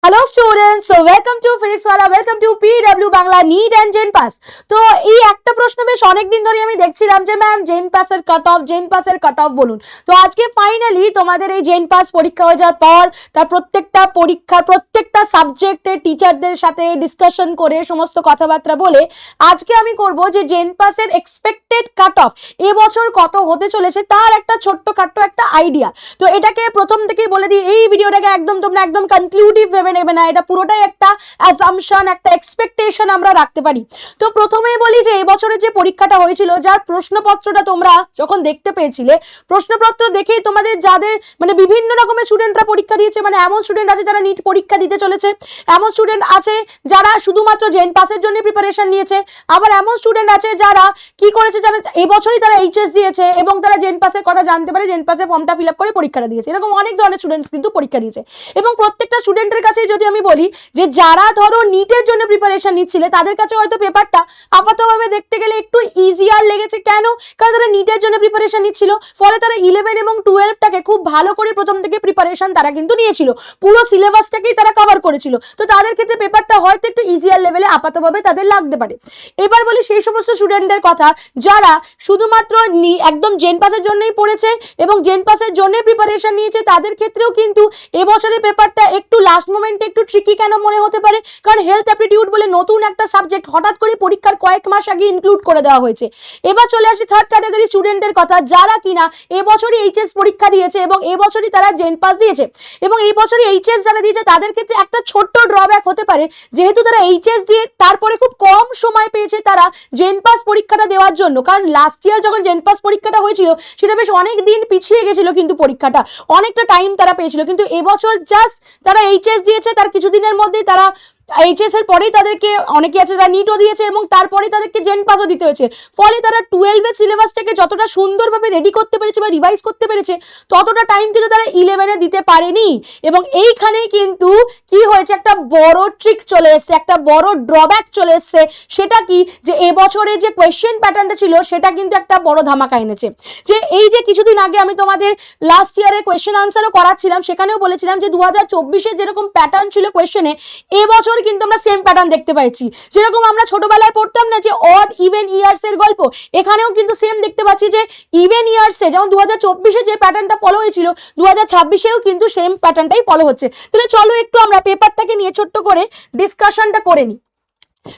Hello students, so welcome to Physics Wallah, welcome to PW Bangla NEET and JEE pass. তো এই একটা প্রশ্ন বেশ অনেকদিন ধরে আমি দেখছিলাম যে ম্যাম জেন পাসের কাট অফ বলুন। তো আজকে ফাইনালি তোমাদের এই জেন পাস পরীক্ষা হয়ে যাওয়ার পর তার প্রত্যেকটা পরীক্ষার প্রত্যেকটা সাবজেক্টের টিচারদের সাথে ডিসকাশন করে সমস্ত কথাবার্তা বলে আজকে আমি করব যে জেন পাসের এক্সপেক্টেড কাট অফ এবছর কত হতে চলেছে তার একটা ছোট্টখাট্ট একটা আইডিয়া। তো এটাকে প্রথম থেকেই বলে দিই, এই ভিডিওটাকে একদম তোমরা একদম কনক্লুডিভ ভেবে নেবে না, এটা পুরোটাই একটা অ্যাজাম্পশন, একটা এক্সপেকটেশন আমরা রাখতে পারি। তো প্রথমেই বলি যে এবছরে যে পরীক্ষাটা হয়েছিল, যার প্রশ্নপত্রটা তোমরা যখন দেখতে পেয়েছিলে, প্রশ্নপত্র দেখেই তোমাদের যাদের মানে বিভিন্ন রকমের স্টুডেন্টরা পরীক্ষা দিয়েছে, মানে এমন স্টুডেন্ট আছে যারা নিট পরীক্ষা দিতে চলেছে, এমন স্টুডেন্ট আছে যারা শুধুমাত্র জেন পাসের জন্য প্রিপারেশন নিয়েছে, আবার এমন স্টুডেন্ট আছে যারা কি করেছে, যারা এবছরই তারা এইচএস দিয়েছে এবং তারা জেন পাসের কথা জানতে পারে, জেন পাসের ফর্মটা ফিল আপ করে পরীক্ষাটা দিয়েছে। এরকম অনেক ধরনের স্টুডেন্টস কিন্তু পরীক্ষা দিয়েছে। এবং প্রত্যেকটা স্টুডেন্টের কাছে যদি আমি বলি যে যারা ধরো নিটের জন্য প্রিপারেশন নিচ্ছিলে তাদের কাছে হয়তো পেপারটা আপাতভাবে দেখতে গেলে একটু ইজিয়ার লেগেছে। কেন? কারণ তারা নিটের জন্য প্রিপারেশন নিচ্ছিল, ফলে তারা 11 এবং 12টাকে খুব ভালো করে প্রথম থেকে প্রিপারেশন তারা কিন্তু নিয়েছিল, পুরো সিলেবাসটাকেই তারা কভার করেছিল। তো তাদের ক্ষেত্রে পেপারটা হয়তো একটু ইজিয়ার লেভেলে আপাতভাবে তাদের লাগতে পারে। এবার বলি সেই সমস্ত স্টুডেন্টদের কথা যারা শুধুমাত্র একদম জেন পাসের জন্যই পড়েছে এবং জেন পাসের জন্যই প্রিপারেশন নিয়েছে, তাদের ক্ষেত্রেও কিন্তু এবছরের পেপারটা একটু লাস্ট মোমেন্টে একটু ট্রিকি কেন মনে হতে পারে, কারণ হেলথ অ্যাপটিটিউড বলে নতুন একটা সাবজেক্ট হঠাৎ করে পরীক্ষার কয়েক মাস আগে ইনক্লুড করে দেওয়া হয়েছে। এবার চলে আসি থার্ড ক্যাটাগরি স্টুডেন্টদের কথা, যারা কিনা এবছরই এইচএস পরীক্ষা দিয়েছে এবং এবছরই তারা জেন পাস দিয়েছে। এবং এই বছরই এইচএস যারা দিয়েছে তাদের ক্ষেত্রে একটা ছোট্ট ড্রব্যাক হতে পারে, যেহেতু তারা এইচএস দিয়ে তারপরে খুব কম সময় পেয়েছে তারা জেন পাস পরীক্ষাটা দেওয়ার জন্য। কারণ লাস্ট ইয়ার যখন জেন পাস পরীক্ষাটা হয়েছিল সেটা বেশ অনেক দিন পিছিয়ে গেছিল, কিন্তু পরীক্ষাটা অনেকটা টাইম তারা পেয়েছিল। কিন্তু এবছর জাস্ট তারা এইচএস দিয়েছে, তার কিছুদিনের মধ্যেই তারা এইচএস এর পরেই তাদেরকে অনেকে আছে যারা নিটও দিয়েছে এবং তারপরেই তাদেরকে জেন পাসও দিতে হয়েছে। ফলে তারা 12 সিলেবাসটাকে যতটা সুন্দরভাবে রেডি করতে পেরেছে বা রিভাইজ করতে পেরেছে ততটা টাইম কিন্তু তারা 11 দিতে পারেনি। এবং এইখানেই কিন্তু কি হয়েছে, একটা বড় ট্রিক চলে এসছে, একটা বড় ড্রব্যাক চলে এসছে। সেটা কি, যে এবছরে যে কোয়েশ্চেন প্যাটার্নটা ছিল সেটা কিন্তু একটা বড় ধামাকা এনেছে। যে এই যে কিছুদিন আগে আমি তোমাদের লাস্ট ইয়ারে কোয়েশ্চেন আনসারও করাচ্ছিলাম, সেখানেও বলেছিলাম যে 2024-এ যেরকম প্যাটার্ন ছিল কোয়েশ্চেনে, এবছর কিন্তু আমরা সেম প্যাটার্ন দেখতে পাচ্ছি। যেরকম আমরা ছোটবেলায় পড়তাম না যে অড ইভেন ইয়ার্স এর গল্প, এখানেও কিন্তু সেম দেখতে পাচ্ছি যে ইভেন ইয়ার্সে যেমন 2024-এ যে প্যাটার্নটা ফলো হয়েছিল 2026-এও কিন্তু সেম প্যাটার্নটাই ফলো হচ্ছে। তাহলে চলো একটু আমরা পেপারটাকে নিয়ে ছোট্ট করে ডিসকাশনটা করে নিই।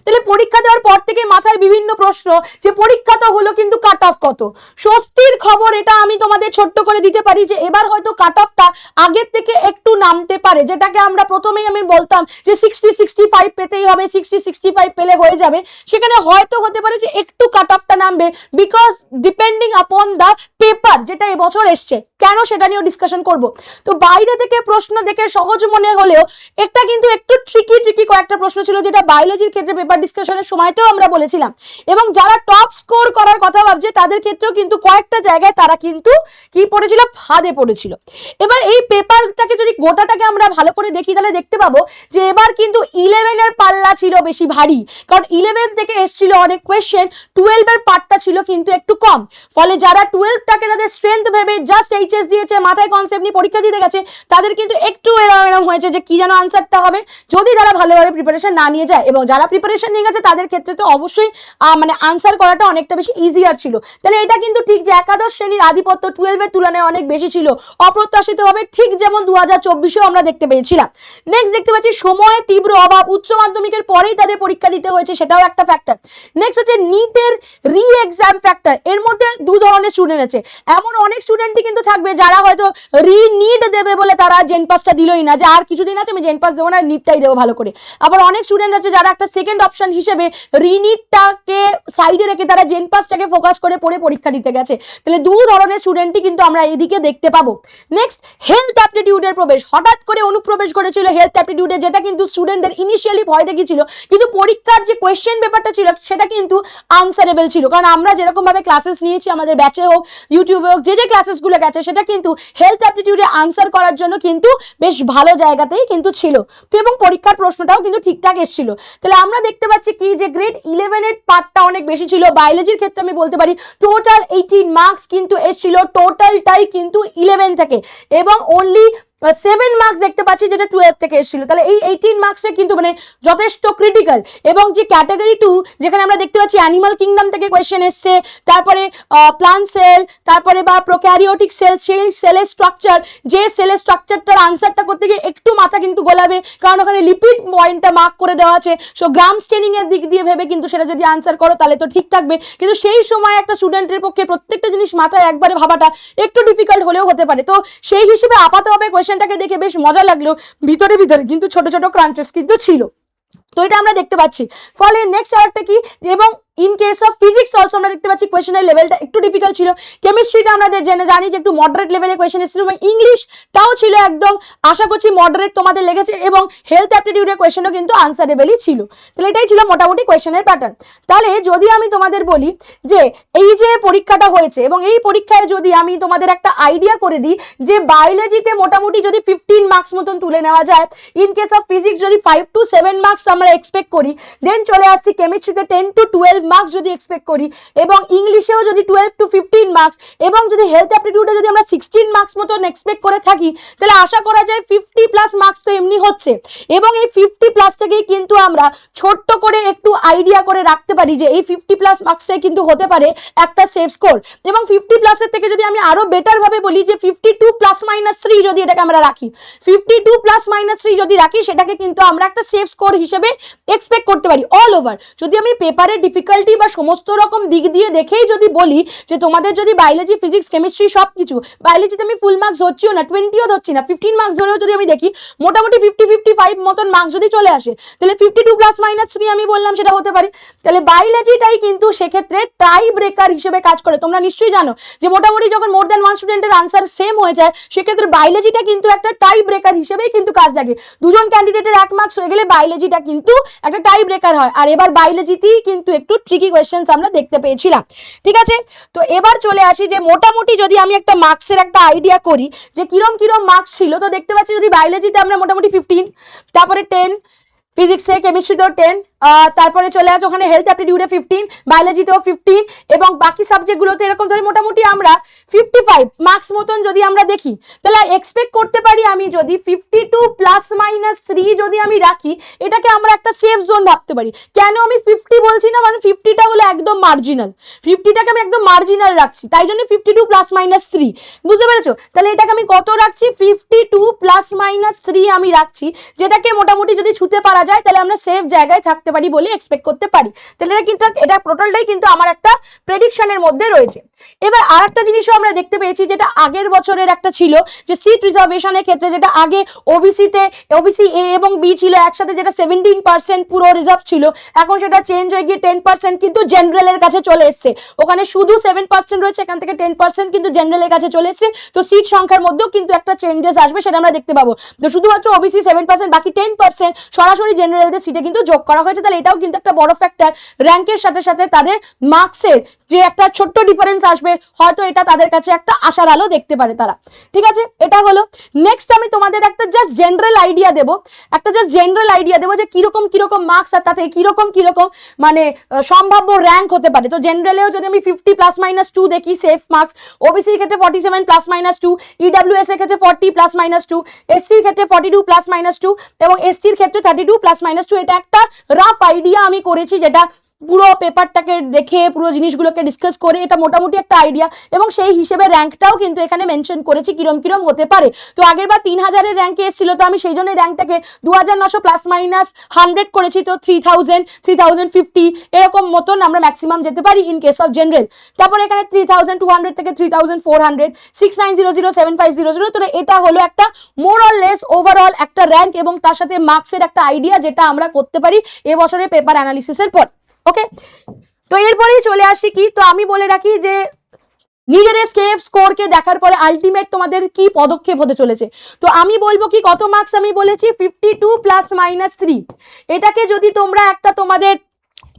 তাহলে পরীক্ষা দেওয়ার পর থেকে মাথায় বিভিন্ন প্রশ্ন, যে পরীক্ষা তো হলো কিন্তু কাট অফ কত। স্বস্তির খবর এটা আমি তোমাদের ছোট্ট করে দিতে পারি যে এবার হয়তো কাট অফটা আগের থেকে একটু নামতে পারে, যেটাকে আমরা প্রথমেই আমি বলতাম যে 60-65 পেতেই হবে, 60-65 পেলে হয়ে যাবে, সেখানে হয়তো হতে পারে যে একটু কাট অফটা নামবে, because depending upon the paper যেটা এবছর এসছে। কেন সেটা নিয়েও ডিসকাশন করব। তো বাইরে থেকে প্রশ্ন দেখে সহজ মনে হলেও একটা কিন্তু একটু ট্রিকি কয়েকটা প্রশ্ন ছিল, যেটা বায়োলজির ক্ষেত্রে পেপার ডিসকাশনের সময়তেও আমরা বলেছিলাম। এবং যারা টপ স্কোর করার কথা ভাবছে তাদের ক্ষেত্রেও কিন্তু কয়েকটা জায়গায় তারা কিন্তু কি পড়েছিল, ফাঁদে পড়েছিল। এবার এই পেপারটাকে যদি গোটাটাকে আমরা ভালো করে দেখি তাহলে দেখতে পাবো যে এবার কিন্তু 11-এর পাল্লা ছিল বেশি ভারী, কারণ 11 থেকে এসেছিল অনেক কোয়েশ্চেন, 12-এর পার্টটা ছিল কিন্তু একটু কম। ফলে যারা 12টাকে তাদের স্ট্রেংথ ভেবে জাস্ট এইচএস দিয়েছে, মাথায় কনসেপ্ট নিয়ে পরীক্ষা দিতে গেছে, তাদের কিন্তু একটু এরকম হয়েছে যে কি যেন আনসারটা হবে, যদি তারা ভালোভাবে প্রিপারেশন না নিয়ে যায়। এবং যারা প্রিপারেশন নিয়ে গেছে তাদের ক্ষেত্রে তো অবশ্যই মানে আনসার করাটা অনেকটা বেশি ইজিয়ার ছিল। তাহলে এটা কিন্তু ঠিক যে একাদশ শ্রেণীর আধিপত্য 12-এর তুলনায় অনেক বেশি ছিল, অপ্রত্যাশিতভাবে, ঠিক যেমন 2024-এও আমরা দেখতে পেয়েছিলাম। নেক্সট দেখতে পাচ্ছি সময়ের তীব্র অভাব, উচ্চ মাধ্যমিকের পরেই তাদের পরীক্ষা দিতে হয়েছে, সেটাও একটা ফ্যাক্টর। নেক্সট হচ্ছে নিটের রি এক্সাম ফ্যাক্টর। এর মধ্যে দু ধরনের স্টুডেন্ট আছে, এমন অনেক স্টুডেন্টই কিন্তু থাকবে যারা হয়তো নিট দেবে বলে তারা জেন পাসটা দিলই না, যে আর কিছুদিন আছে আমি জেন পাস দেবো না, নিটটাই দেবো ভালো করে। আবার অনেক স্টুডেন্ট আছে যারা একটা সেকেন্ড অপশন হিসেবে রিনিটটাকে সাইডে রেখে তারা জেন পাসটাকে ফোকাস করে পড়ে পরীক্ষা দিতে গেছে। তাহলে দু ধরনের স্টুডেন্টই কিন্তু আমরা এদিকে দেখতে পাবো। নেক্সট হেলথ অ্যাপটিটিউডের প্রবেশ, হঠাৎ করে অনুপ্রবেশ করেছিল হেলথ অ্যাপটিটিউডে, যেটা কিন্তু স্টুডেন্টদের ইনিশিয়ালি ভয় দেখিয়েছিল, কিন্তু পরীক্ষার যে কোয়েশ্চেন পেপারটা ছিল সেটা কিন্তু আনসারেবল ছিল। কারণ আমরা যেরকম ভাবে ক্লাসেস নিয়েছি, আমাদের ব্যাচে হোক ইউটিউবে হোক, যে ক্লাসেসগুলো গেছে সেটা কিন্তু হেলথ অ্যাপটিটিউডে আনসার করার জন্য কিন্তু বেশ ভালো জায়গাতেই কিন্তু ছিল। তো এবং পরীক্ষার প্রশ্নটাও কিন্তু ঠিকঠাক এসেছিল। তাহলে আমরা দেখতে পাচ্ছি কি যে গ্রেড 11-এর পার্টটা অনেক বেশি ছিল। বায়োলজির ক্ষেত্রে আমি বলতে পারি টোটাল 18 মার্কস কিন্তু এসেছিল, টোটালটাই কিন্তু 11 থেকে, এবং অনলি 7 মার্কস দেখতে পাচ্ছি যেটা 12 থেকে এসেছিল। তাহলে এই 18 মার্কসটা কিন্তু মানে যথেষ্ট ক্রিটিক্যাল। এবং যে ক্যাটাগরি 2 যেখানে আমরা দেখতে পাচ্ছি অ্যানিমাল কিংডম থেকে কোয়েশ্চেন এসছে, তারপরে প্লান্ট সেল, তারপরে বা প্রোক্যারিওটিক সেল, সেই সেলের স্ট্রাকচার, যে সেলের স্ট্রাকচারটার আনসারটা করতে গিয়ে একটু মাথা কিন্তু গোলাবে, কারণ ওখানে লিপিড পয়েন্টটা মার্ক করে দেওয়া আছে। সো গ্রাম স্টেনিং এর দিক দিয়ে ভেবে কিন্তু সেটা যদি আনসার করো তাহলে তো ঠিক থাকবে, কিন্তু সেই সময় একটা স্টুডেন্টের পক্ষে প্রত্যেকটা জিনিস মাথায় একবারে ভাবাটা একটু ডিফিকাল্ট হলেও হতে পারে। তো সেই হিসেবে আপাতভাবে কোয়েশ্চেনটাকে দেখে বেশ মজা লাগলো, ভিতরে ভিতরে কিন্তু ছোট ছোট ক্রাঞ্চেস কিন্তু ছিল। তো এটা আমরা দেখতে পাচ্ছি। ফলে নেক্সট আরেকটা কি, এবং in case of physics also আমরা দেখতে পাচ্ছি কোয়েশ্চেনের লেভেলটা একটু ডিফিকাল্ট ছিল। কেমিস্ট্রিটা আমরা জানি যে একটু মডারেট লেভেলে কোয়েশ্চেন এসেছিল, এবং ইংলিশটাও ছিল একদম আশা করছি মডারেট তোমাদের লেগেছে, এবং হেলথ অ্যাপটিটিউডের কোয়েশ্চেনও কিন্তু আনসারেবলই ছিল। তাহলে এটাই ছিল মোটামুটি কোয়েশ্চেনের প্যাটার্ন। তাহলে যদি আমি তোমাদের বলি যে এই যে পরীক্ষাটা হয়েছে, এবং এই পরীক্ষায় যদি আমি তোমাদের একটা আইডিয়া করে দিই যে বায়োলজিতে মোটামুটি যদি 15 মার্কস মতন তুলে নেওয়া যায়, ইন কেস অফ ফিজিক্স যদি 5 to 7 মার্কস আমরা এক্সপেক্ট করি, দেন চলে আসছি কেমিস্ট্রিতে 10 to 12 মার্কস যদি এক্সপেক্ট করি, এবং ইংলিশেও যদি 12 to 15 মার্কস, এবং যদি হেলথ অ্যাপটিটিউডে যদি আমরা 16 মার্কস মতন এক্সপেক্ট করে থাকি, তাহলে আশা করা যায় 50+ মার্কস তো এমনি হচ্ছে। এবং এই 50+ থেকেই কিন্তু আমরা ছোট্ট করে একটু আইডিয়া করে রাখতে পারি যে এই 50+ মার্কসটাই কিন্তু হতে পারে একটা সেফ স্কোর। এবং 50+ এর থেকে যদি আমি আরো বেটার ভাবে বলি যে 52+-3 যদি এটাকে আমরা রাখি, 52+-3 যদি রাখি, সেটাকে কিন্তু আমরা একটা সেফ স্কোর হিসেবে এক্সপেক্ট করতে পারি অল ওভার। যদি আমি পেপারের ডিফিকাল্টি বা সমস্ত রকম দিক দিয়ে দেখেই যদি বলি যে তোমাদের যদি বায়োলজি, ফিজিক্স, কেমিস্ট্রি সব কিছু, বায়োলজিতে আমি ফুল মার্কস ধরছিও না, 20ও ধরছি না, 15 মার্কস ধরেও যদি আমি দেখি মোটামুটি 50-55 মতন মার্কস যদি চলে আসে, তাহলে 52+-3 আমি বললাম সেটা হতে পারে। তাহলে বায়োলজিটাই কিন্তু সেক্ষেত্রে টাই ব্রেকার হিসেবে কাজ করে। তোমরা নিশ্চয়ই জানো যে মোটামুটি যখন মোর দ্যান ওয়ান স্টুডেন্টের আনসার সেম হয়ে যায়, সেক্ষেত্রে বায়োলজিটা কিন্তু একটা টাই ব্রেকার হিসেবেই কিন্তু কাজ লাগে। দুজন ক্যান্ডিডেটের 1 মার্কস হয়ে গেলে বায়োলজিটা কিন্তু একটা টাই ব্রেকার হয়। আর এবার বায়োলজিতেই কিন্তু একটু ট্রিকি কোয়েশ্চেন্স আমরা দেখতে পেয়েছিলাম। ঠিক আছে, তো এবার চলে আসি যে মোটামুটি যদি আমি একটা মার্কসের একটা আইডিয়া করি যে কিরম কিরম মার্কস ছিল, তো দেখতে পাচ্ছি যদি বায়োলজিতে আমরা মোটামুটি 15, তারপরে 10, ফিজিক্সে, কেমিস্ট্রিতেও 10, তারপরে চলে আসে ওখানে হেলথ অ্যাপটিটিউডে 15, বায়োলজিতেও 15, এবং বাকি সাবজেক্টগুলোতে এরকম ধরে মোটামুটি আমরা 55 মার্কস মতন যদি আমরা দেখি, তাহলে এক্সপেক্ট করতে পারি আমি যদি 52+-3 যদি আমি রাখি, এটাকে আমরা একটা সেফ জোন ভাবতে পারি। কেন আমি 50 বলছি না, মানে 50টা হলো একদম মার্জিনাল, 50টাকে আমি একদম মার্জিনাল রাখছি, তাই জন্য 52+-3, বুঝতে পেরেছো? তাহলে এটাকে আমি কত রাখছি, 52+-3 আমি রাখছি, যেটাকে মোটামুটি যদি ছুতে পারা যায় তাহলে আমরা সেফ জায়গায় থাকতে পারি বলে এক্সপেক্ট করতে পারি। তাহলে এটা টোটালটাই কিন্তু আমার একটা প্রেডিকশনের মধ্যে রয়েছে। এবার আরেকটা জিনিসও আমরা দেখতে পেয়েছি, যেটা আগের বছরের একটা ছিল যে সিট রিজার্ভেশনের ক্ষেত্রে, যেটা আগে ওবিসি এ এবং বি ছিল একসাথে, যেটা 17% পুরো রিজার্ভ ছিল, এখন সেটা চেঞ্জ হয়ে গিয়ে 10% কিন্তু জেনারেলের কাছে চলে এসছে। ওখানে শুধু 7% রয়েছে, এখান থেকে 10% কিন্তু জেনারেলের কাছে চলে এসছে। তো সিট সংখ্যার মধ্যেও কিন্তু একটা চেঞ্জেস আসবে, সেটা আমরা দেখতে পাবো। তো শুধুমাত্র ওবিসি 7%, বাকি 10% সরাসরি জেনারেলদের সিটে কিন্তু যোগ করা হয়েছে। তাহলে এটাও কিন্তু একটা বড় ফ্যাক্টর, র্যাঙ্কের সাথে সাথে তাদের মার্কসের যে একটা ছোট্ট ডিফারেন্স আসবে, হয়তো এটা তাদের কাছে একটা আশার আলো দেখতে পারে তারা। ঠিক আছে, এটা হলো। নেক্সট আমি তোমাদের একটা জাস্ট জেনারেল আইডিয়া দেবো, যে কিরকম কিরকম মার্কস আর তাতে কিরকম মানে সম্ভাব্য র্যাঙ্ক হতে পারে। তো জেনারেলেও যদি আমি 50+-2 দেখি সেফ মার্কস, ওবিসির ক্ষেত্রে 47+-2, ইডব্লিউএস এর ক্ষেত্রে 40+-2, এসসির ক্ষেত্রে 42+-2, এবং এসটির ক্ষেত্রে 32+-2। এটা একটা রাফ আইডিয়া আমি করেছি, যেটা পুরো পেপারটাকে দেখে পুরো জিনিসগুলোকে ডিসকাস করে এটা মোটামুটি একটা আইডিয়া, এবং সেই হিসেবে র্যাঙ্কটাও কিন্তু এখানে মেনশন করেছি কিরম হতে পারে। তো আগের বার 3000-এর র্যাঙ্কে এসেছিল, তো আমি সেই জন্য র্যাঙ্কটাকে 2900+-100 করেছি। তো 3000, 3050 এরকম মতন আমরা ম্যাক্সিমাম যেতে পারি ইন কেস অফ জেনারেল। তারপর এখানে 3200 থেকে 3400, 6900, 7500। তো এটা হলো একটা মোর অর লেস ওভারঅল একটা র্যাঙ্ক, এবং তার সাথে মার্কসের একটা আইডিয়া, যেটা আমরা করতে পারি এবছরের পেপার অ্যানালিসিসের পর। ওকে, তো এরপরেই চলে আসি কি, তো আমি বলে রাখি যে নিজেদের সেফ স্কোরকে দেখার পরে আলটিমেট তোমাদের কি পদক্ষেপ হতে চলেছে। তো আমি বলবো কি, কত মার্কস আমি বলেছি 52+-3, এটাকে যদি তোমরা একটা তোমাদের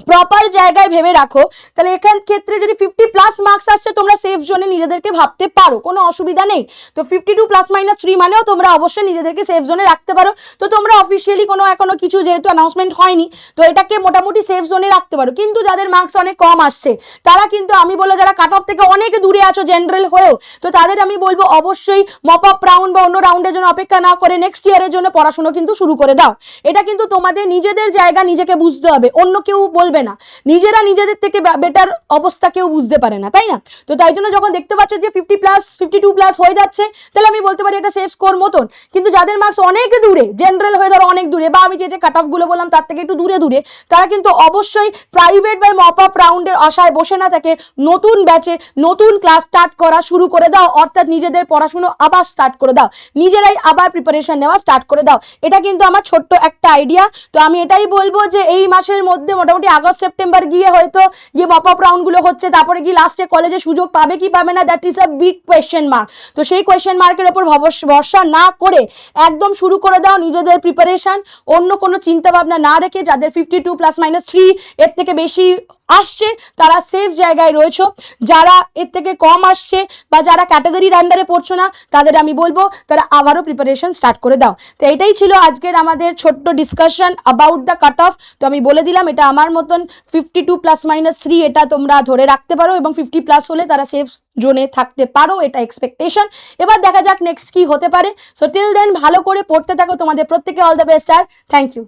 প্রপার জায়গায় ভেবে রাখো, তাহলে এখান ক্ষেত্রে যদি 50+ মার্কস আসছে তোমরা সেফ জোনে নিজেদেরকে ভাবতে পারো, কোনো অসুবিধা নেই। তো 52 ± 3 মানেও তোমরা অবশ্যই নিজেদেরকে সেফ জোনে রাখতে পারো। তো তোমরা অফিসিয়ালি কোনো এখনো কিছু যেহেতু অ্যানাউন্সমেন্ট হয়নি, তো এটাকে মোটামুটি সেফ জোনে রাখতে পারো। কিন্তু যাদের মার্কস অনেক কম আসছে তারা কিন্তু, আমি বলবো যারা কাট অফ থেকে অনেক দূরে আছো জেনারেল হয়েও, তো তাদের আমি বলবো অবশ্যই মপ আপ রাউন্ড বা অন্য রাউন্ডের জন্য অপেক্ষা না করে নেক্সট ইয়ারের জন্য পড়াশোনা কিন্তু শুরু করে দাও। এটা কিন্তু তোমাদের নিজেদের জায়গা, নিজেকে বুঝতে হবে, অন্য কেউ বলবে না। নিজেরা নিজেদের থেকে বেটার অবস্থা কেউ বুঝতে পারে না, তাই না? তো তাই জন্য যখন দেখতে পাচ্ছ যে 50+, 52+ হয়ে যাচ্ছে, তাহলে আমি বলতে পারি এটা সেফ স্কোর মতন। কিন্তু যাদের মার্কস অনেক দূরে, জেনারেল হয়ে ধরো অনেক দূরে, বা আমি যে কাট অফ গুলো বললাম তার থেকে একটু দূরে দূরে, তারা কিন্তু অবশ্যই প্রাইভেট বা মপ আপ রাউন্ডের আশায় বসে না থাকে, নতুন ব্যাচে নতুন ক্লাস স্টার্ট করা শুরু করে দাও, অর্থাৎ নিজেদের পড়াশুনো আবার স্টার্ট করে দাও, নিজেরাই আবার প্রিপারেশন নেওয়া স্টার্ট করে দাও। এটা কিন্তু আমার ছোট্ট একটা আইডিয়া। তো আমি এটাই বলবো যে এই মাসের মধ্যে মোটামুটি আগস্ট সেপ্টেম্বর গিয়ে হয়তো গিয়ে মপ আপ রাউন্ড গুলো হচ্ছে, তারপরে গিয়ে লাস্টে কলেজে সুযোগ পাবে কি পাবে না, that is a big question mark. তো সেই কোয়েশ্চেন মার্কের উপর ভরসা না করে একদম শুরু করে দাও নিজেদের প্রিপারেশন, অন্য কোনো চিন্তা ভাবনা না রেখে। যাদের 52 ± 3 এর থেকে বেশি আসছে তারা সেফ জায়গায় রয়েছে, যারা এর থেকে কম আসছে বা যারা ক্যাটাগরির আন্ডারে পড়ছো না তাদের আমি বলবো তারা আবারও প্রিপারেশন স্টার্ট করে দাও। তো এটাই ছিল আজকের আমাদের ছোট্ট discussion about the cut off. তো আমি বলে দিলাম এটা আমার মতন 52 ± 3 এটা তোমরা ধরে রাখতে পারো, এবং 50+ হলে তারা সেফ জোনে থাকতে পারো, এটা এক্সপেকটেশন। এবার দেখা যাক নেক্সট কি হতে পারে। সো টিল দেন ভালো করে পড়তে থাকো, তোমাদের প্রত্যেকে অল দ্য বেস্ট আর থ্যাংক ইউ।